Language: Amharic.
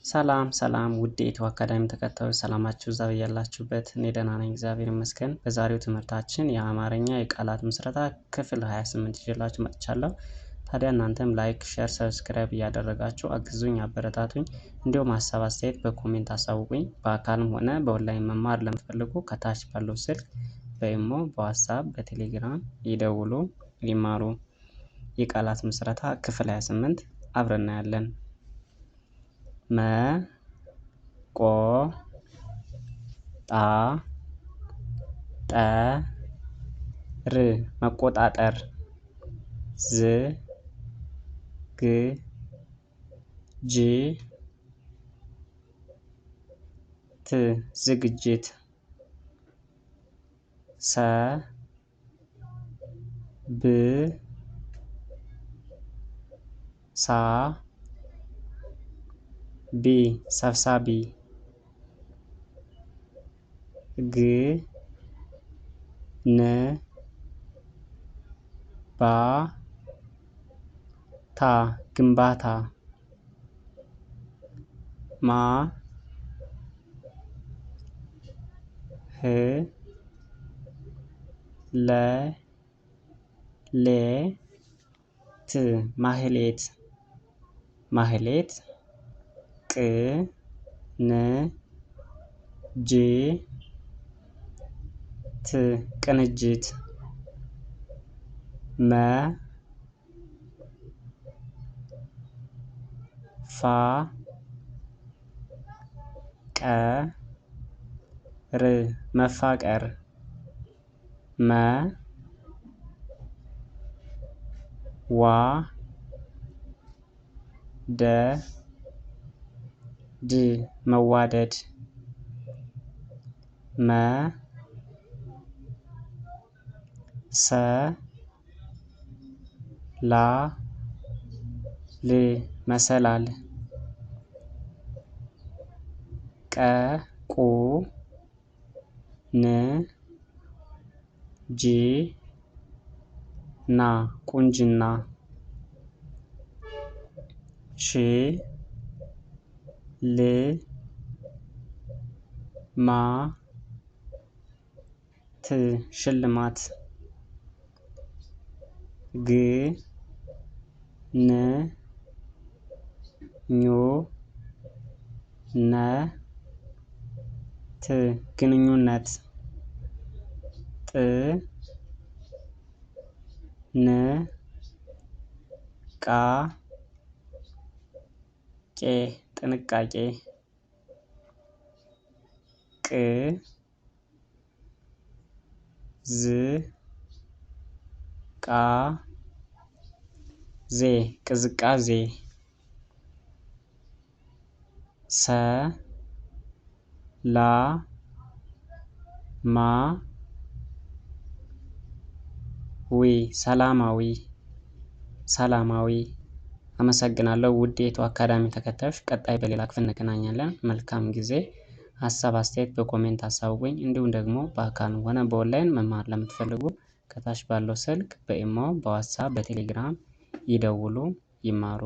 ሰላም ውድ የኢትዮ አካዳሚ ተከታዮች ሰላማችሁ ይብዛ በያላችሁበት። እኔ ደህና ነኝ እግዚአብሔር ይመስገን። በዛሬው ትምህርታችን የአማርኛ የቃላት ምስረታ ክፍል 28 ይዤላችሁ መጥቻለሁ። ታዲያ እናንተም ላይክ፣ ሼር፣ ሰብስክራይብ እያደረጋችሁ አግዙኝ፣ አበረታቱኝ። እንዲሁም ሀሳብ አስተያየት በኮሜንት አሳውቁኝ። በአካልም ሆነ በኦንላይን መማር ለምትፈልጉ ከታች ባለው ስልክ በኢሞ፣ በዋትስአፕ፣ በቴሌግራም ይደውሉ፣ ይማሩ። የቃላት ምስረታ ክፍል 28 አብረን እናያለን። መ ቆ ጣ ጠ ር መቆጣጠር። ዝ ግ ጅ ት ዝግጅት። ሰ ብ ሳ ቢ ሰብሳቢ። ግ ን ባ ታ ግንባታ። ማ ህ ለ ሌ ት ማህሌት። ማህሌት። ቅ ን ጅ ት ቅንጅት። መ ፋ ቀ ር መፋቀር። መ ዋ ደ ድ መዋደድ። መ ሰ ላ ል መሰላል። ቀ ቁ ን ጂ ና ቁንጅና። ሽ ል ማ ት ሽልማት። ግ ን ኙ ነ ት ግንኙነት። ጥ ን ቃ ቄ ጥንቃቄ። ቅ ዝ ቃ ዜ ቅዝቃዜ። ሰ ላ ማ ዊ ሰላማዊ። ሰላማዊ። አመሰግናለሁ ውድ የኢትዮ አካዳሚ ተከታዮች። ቀጣይ በሌላ ክፍል እንገናኛለን። መልካም ጊዜ። ሀሳብ አስተያየት በኮሜንት አሳውቁኝ። እንዲሁም ደግሞ በአካል ሆነ በኦንላይን መማር ለምትፈልጉ ከታች ባለው ስልክ በኢሞ፣ በዋትስአፕ፣ በቴሌግራም ይደውሉ፣ ይማሩ።